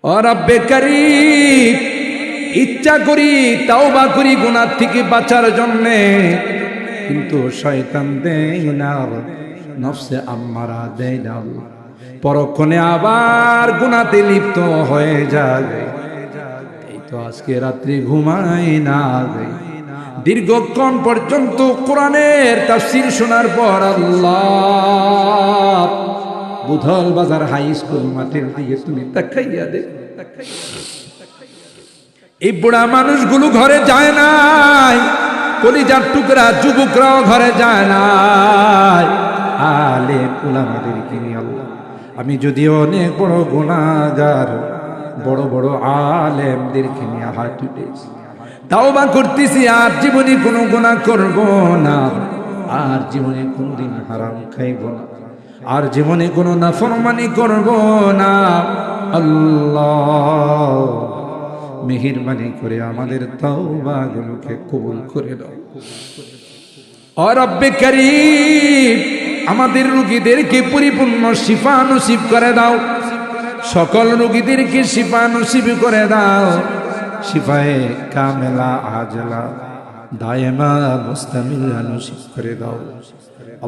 ও রব্বে কারীম, ইচ্ছা করি তাওবা করি গুনাহ থেকে বাঁচার জন্যে, কিন্তু শয়তান দেয় না, নফসে আম্মারা দেয় না, পরক্ষণে আবার গুনাহতে লিপ্ত হয়ে যায়। এই তো আজকে রাত্রি ঘুমাই না, দীর্ঘক্ষণ পর্যন্ত কোরআনের তাফসীর শোনার পর আল্লাহ বুধল বাজার হাই স্কুল মাঠের দিকে তুমি তাকাইয়া দে। এই বুড়া মানুষগুলো ঘরে যায় নাই, কলিজার টুকরা যুবকরাও ঘরে যায় নাই, আলেম উলামাদেরকে নিয়ে আল্লাহ, আমি যদি অনেক বড় গুনাহগার, বড় বড় আলেমদেরকে নিয়ে হাত উঠেছি, তাওবা করতেছি, আর জীবনে কোনো গুনাহ করব না, আর জীবনে কোনদিন হারাম খাইব না, আর জীবনে কোনো নাফরমানি করব না। আল্লাহ মেহেরবানি করে আমাদের তাওবাগুলোকে কবুল করে দাও। ও রব্বে কারীম, আমাদের রোগীদেরকে পরিপূর্ণ শিফা নসিব করে দাও, সকল রোগীদেরকে শিফা নসিব করে দাও, শিফায়ে কামেলা আজলা দায়েমা মুস্তামিরা নসিব করে দাও।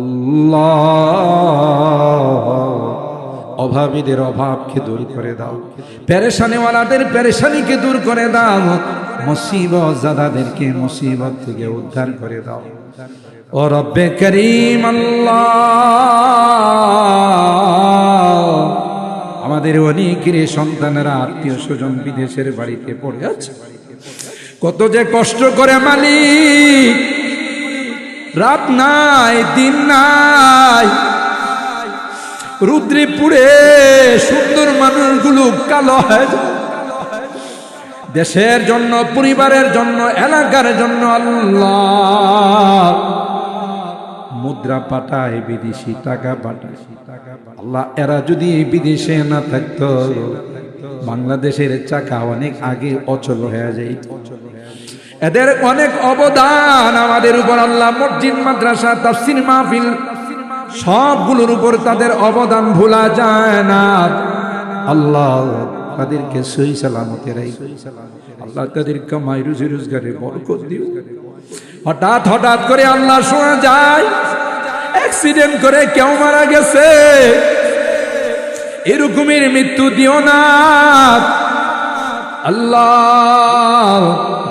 আল্লাহ অভাবীদের অভাবকে দূর করে দাও, পেরেশানিওয়ালাদের পেরেশানিকে দূর করে দাও, মুসিবত জাদাদেরকে মুসিবত থেকে উদ্ধার করে দাও। ও রব্বে কারীম, আল্লাহ আমাদের অনেকের সন্তানেরা আত্মীয় স্বজন বিদেশের বাড়িতে পড়ে আছে, কত যে কষ্ট করে মালিক, রাত নাই দিন নাই, রুদ্রে পুড়ে সুন্দর মানুষগুলো কালো হয়ে যায়, দেশের জন্য, পরিবারের জন্য, এলাকার জন্য। আল্লাহ মুদ্রা পাঠায়, বিদেশি টাকা পাঠায়, আল্লাহ এরা যদি বিদেশে না থাকতো, বাংলাদেশের চাকা অনেক আগে অচল হয়ে যায়। এদের অনেক অবদান আমাদের উপর, আল্লাহ মসজিদ মাদ্রাসা তাফসীর মাহফিল সবগুলোর উপর তাদের অবদান ভোলা যায় না। আল্লাহ তাদেরকে সহি সালামতে রাখো, আল্লাহ তাদের কামাই রুজি রোজগারে বরকত দিও। হঠাৎ হঠাৎ করে আল্লাহ শোনা যায় অ্যাক্সিডেন্ট করে কেউ মারা গেছে, এরকমের মৃত্যু দিও না আল্লাহ।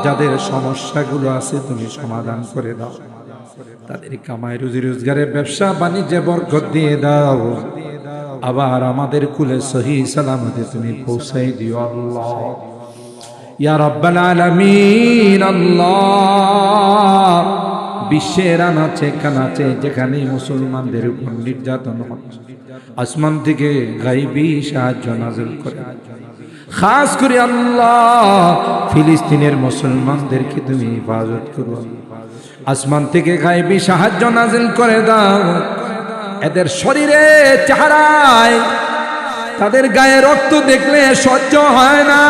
যাদের সমস্যাগুলো আছে তুমি সমাধান করে দাও, তাদের কামাই রুজি রোজগারে ব্যবসা বাণিজ্যে বরকত দিয়ে দাও, আবার আমাদের কুলে সহি সালামতে তুমি পৌঁছাই দিও আল্লাহ ইয়া রাব্বাল আলামিন। আল্লাহ বিশ্বের আনাচে কানাচে যেখানে মুসলমানদের উপর নির্যাতন হচ্ছে, আসমান থেকে গায়বী সাহায্য নাযিল করে, খাস করে আল্লাহ ফিলিস্তিনের মুসলমানদেরকে তুমি হেফাজত করো, আসমান থেকে গায়বী সাহায্য নাযিল করে দাও। এদের শরীরে চেহারায় তাদের গায়ে রক্ত দেখলে সহ্য হয় না,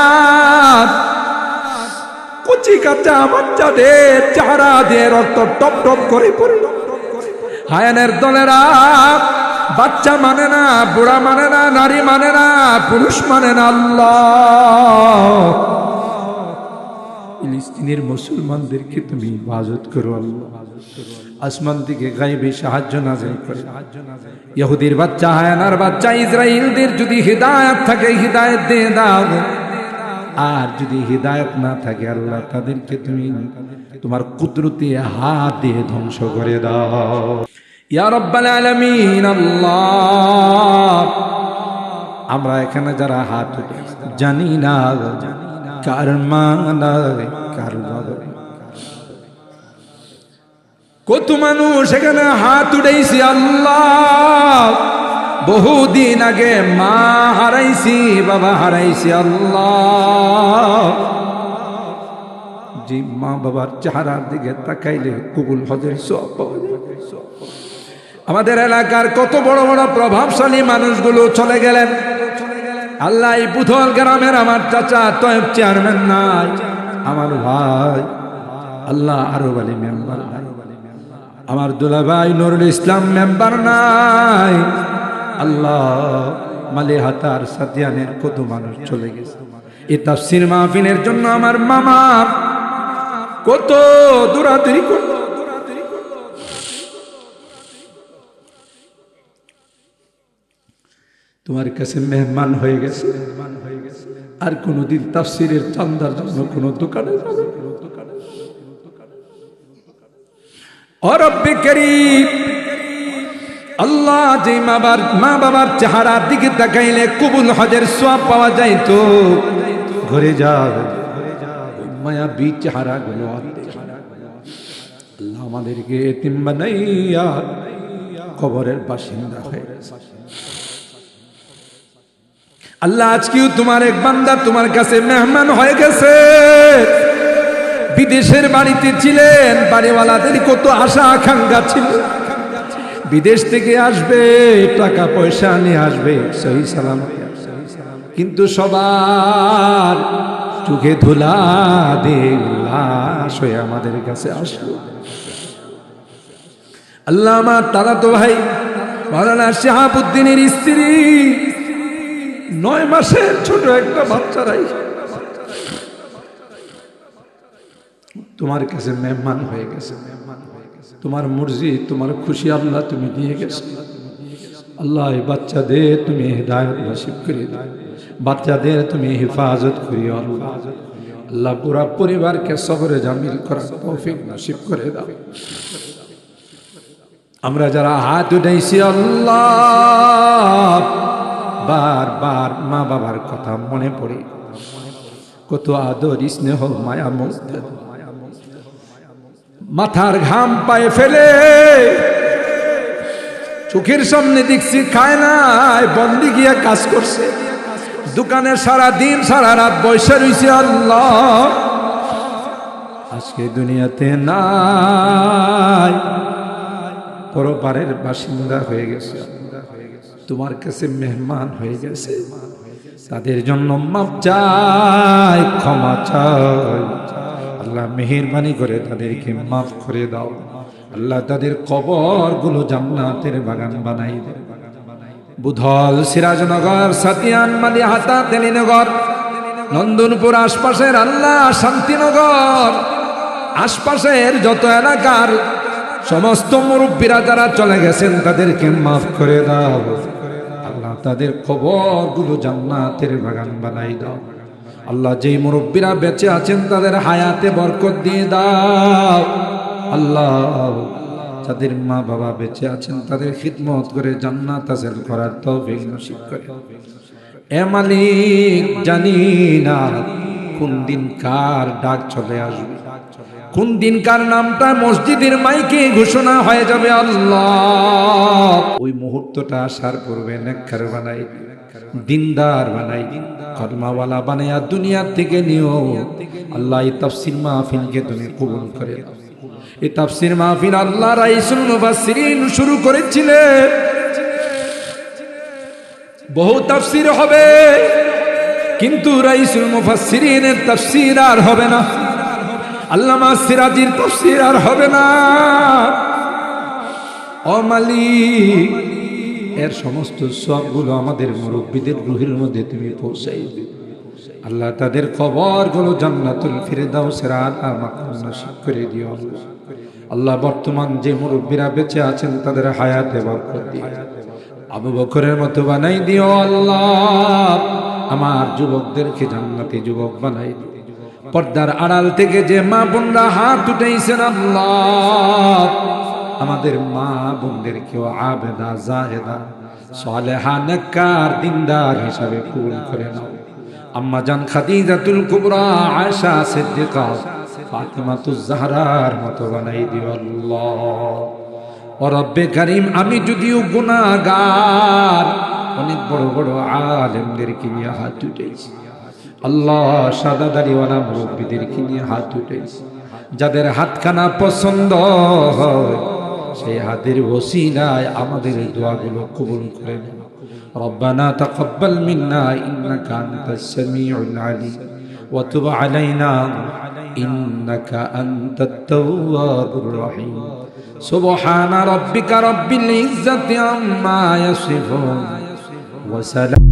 কচি কাঁচা বাচ্চাদের চেহারা দিয়ে রক্ত টপ টপ করে পড়ে। হায়ানের দলেরা বাচ্চা মানে না, বুড়া মানে না, নারী মানে না, পুরুষ মানে না। আল্লাহ ফিলিস্তিনের মুসলমানদেরকে তুমি হেফাজত করো আল্লাহ, আসমান থেকে গায়বী সাহায্য নাযিল করে। ইহুদির বাচ্চা, হায়ানার বাচ্চা, ইসরাইলদের যদি হিদায়াত থাকে হিদায়াত দিয়ে দাও, আর যদি হিদায়াত না থাকে আল্লাহ তাদেরকে তুমি তোমার কুদরতি হাত দিয়ে ধ্বংস করে দাও ইয়া রাব্বাল আলামিন। আল্লাহ আমরা এখানে যারা হাত উঠে জানি না কার মানা কার বাবা, কত মানুষ এখানে হাত উঠাইছি আল্লাহ, বহুদিন আগে মা হারাইছি, বাবা হারাইছি আল্লাহ, যে মা বাবার চেহারার দিকে তাকাইলে কবুল হজের সওয়াব পাওয়া যায়। আমাদের এলাকার কত বড় বড় প্রভাবশালী মানুষগুলো চলে গেলেন আল্লাহ। এই পুথল গ্রামের আমার চাচা তয়েব চেয়ারম্যান নাই, আমার ভাই আল্লাহ আরব আলী মেম্বার নাই, আমার দুলাভাই নুরুল ইসলাম মেম্বার নাই। আল্লাহ মালিহাতার সাতিয়ানের কত মানুষ চলে গেছে। এই তাফসীর মাহফিলের জন্য আমার মামা কত দৌড়াদৌড়ি করত। তোমার কাছে মেহমান হয়ে গেছে, আর কোনদিন তাফসীরের চান্দার জন্য কোন দোকানে যাবে। ও রব্বে কারীম, আল্লাহ যে মা বাবার চেহারার দিকে তাকাইলে কবুল হজের সওয়াব পাওয়া যায়, তো ঘরে যাও মায়াবী চেহারা গুলো আল্লাহ আমাদেরকে এতিম বানাইয়া কবরের বাসিন্দা হয়ে গেছে। আল্লাহ আজকেও তোমার এক বান্দা তোমার কাছে মেহমান হয়ে গেছে। বিদেশের বাড়িতে ছিলেন, বাড়িওয়ালাদের কত আশা আকাঙ্ক্ষা ছিল, বিদেশ থেকে আসবে, টাকা পয়সা নিয়ে আসবে, সহি সালামত, কিন্তু সবার চোখে ধুলা দিয়ে লাশ হয়ে আমাদের কাছে আসলো। আল্লাহ আমার তারা তো ভাই মাওলানা শিহাবুদ্দিনের স্ত্রী 9 মাসের ছোট একটা বাচ্চারাই তোমার কাছে মেহমান হয়ে গেছে। তোমার মর্জি, তোমার খুশি আল্লাহ তুমি দিয়ে গেছো। আল্লাহ এই বাচ্চাদের তুমি হিদায়াত নসিব করে দাও, বাচ্চাদের তুমি হেফাজত করিও আল্লাহ। আল্লাহ পুরা পরিবারকে সবরে জামিল করার তৌফিক নসিব করে দাও। আমরা যারা হাত উঠাইছি আল্লাহ, বারবার মা বাবার কথা মনে পড়ে, কত আদর স্নেহ মায়া মমতা, মাথার ঘাম পায়ে ফেলে চোখের সামনে দেখছি খায় নাই, বন্দি গিয়া কাজ করছে, দোকানে সারা দিন সারা রাত বসে রইছে। আল্লাহ আজকে দুনিয়াতে নাই, পরপারের বাসিন্দা হয়ে গেছে, তোমার কাছে মেহমান হয়ে গেছে। তাদের জন্য মাপ চাই, ক্ষমা চাই। আল্লাহ মেহেরবানি করে তাদেরকে মাফ করে দাও। আল্লাহ তাদের কবরগুলো জান্নাতের বাগান বানাই দাও। বুধল, সিরাজনগর, সাতিয়ান, মালিহাতা, তেলিনগর, নন্দনপুর আশপাশের আল্লাহ শান্তিনগর আশপাশের যত এলাকার সমস্ত মুরব্বীরা যারা চলে গেছেন তাদেরকে মাফ করে দাও। আল্লাহ তাদের কবরগুলো জান্নাতের বাগান বানাই দাও। আল্লাহ যেই মুরব্বীরা বেঁচে আছেন তাদের হায়াতে বরকত দিয়ে দাও। আল্লাহ যাদের মা বাবা বেঁচে আছেন তাদের খিদমত করে জান্নাত হাসিল করার তৌফিক নসিব করে। এ মালিক, জানি না কোন দিন কার ডাক চলে আসবে, কোন দিন কার নামটা মসজিদের মাইকে ঘোষণা হয়ে যাবে। আল্লাহ ওই মুহূর্তটা আসার পূর্বে নেককার বানাই, দিনদার বানাই, কলমাওয়ালা বানাইয়া দুনিয়া থেকে নিও। আল্লাহ এই তাফসীর মাহফিলকে তুমি কবুল করে নাও। এই তাফসীর মাহফিল আল্লাহ রাইসুল মুফাসসিরিন শুরু করেছিলেন। বহু তাফসীর হবে, কিন্তু রাইসুল মুফাসসিরিনের তাফসীর আর হবে না, আল্লামা সিরাজির তাফসীর আর হবে না। ও মালিক, এর সমস্ত সবগুলো আমাদের মুরব্বীদের রুহের মধ্যে তুমি পৌঁছাই দিও। আল্লাহ তাদের কবরগুলো জান্নাতুল ফিরদাউসের আলা মাকাম নসিব করে দিও। আল্লাহ বর্তমান যে মুরব্বীরা বেঁচে আছেন তাদের হায়াতে বরকত দিও, আবু বকরের মতো বানাই দিও। আল্লাহ আমার যুবকদেরকে জান্নাতি যুবক বানাই দিও। পর্দার আড়াল থেকে যে মা বোনরা হাত উঠাইছেন, আল্লাহ আমাদের মা বোনদেরকেও আবেদা, জাহেদা, সালেহা, নেককার, দিনদার হিসাবে কবুল করে নাও। আম্মা জান খাদিজাতুল কুবরা, আয়েশা সিদ্দিকা, ফাতিমাতুজ জাহরার মতো বানাই দিও আল্লাহ। ও রব্বে কারীম, আমি যদিও গুনাহগার, অনেক বড় বড় আলেমদেরকে নিয়ে হাত উঠাইছি আল্লাহ, সাদা দাড়িওয়ালা মুরব্বীদেরকে নিয়ে হাত উঠাইছি। যাদের হাতখানা পছন্দ হয় সেই হাতের ওসিলায় আমাদের দোয়াগুলো কবুল করে নেন। রব্বানা তাকাব্বাল মিন্না ইন্নাকা আনতাস সামিউল আলিম ওয়া তুব আলাইনা ইন্নাকা আনতাত তাওয়াবুর রহিম। সুবহানা রাব্বিকা রাব্বিল ইজ্জাতি আম্মা ইয়াসিফুন ওয়া সালাম।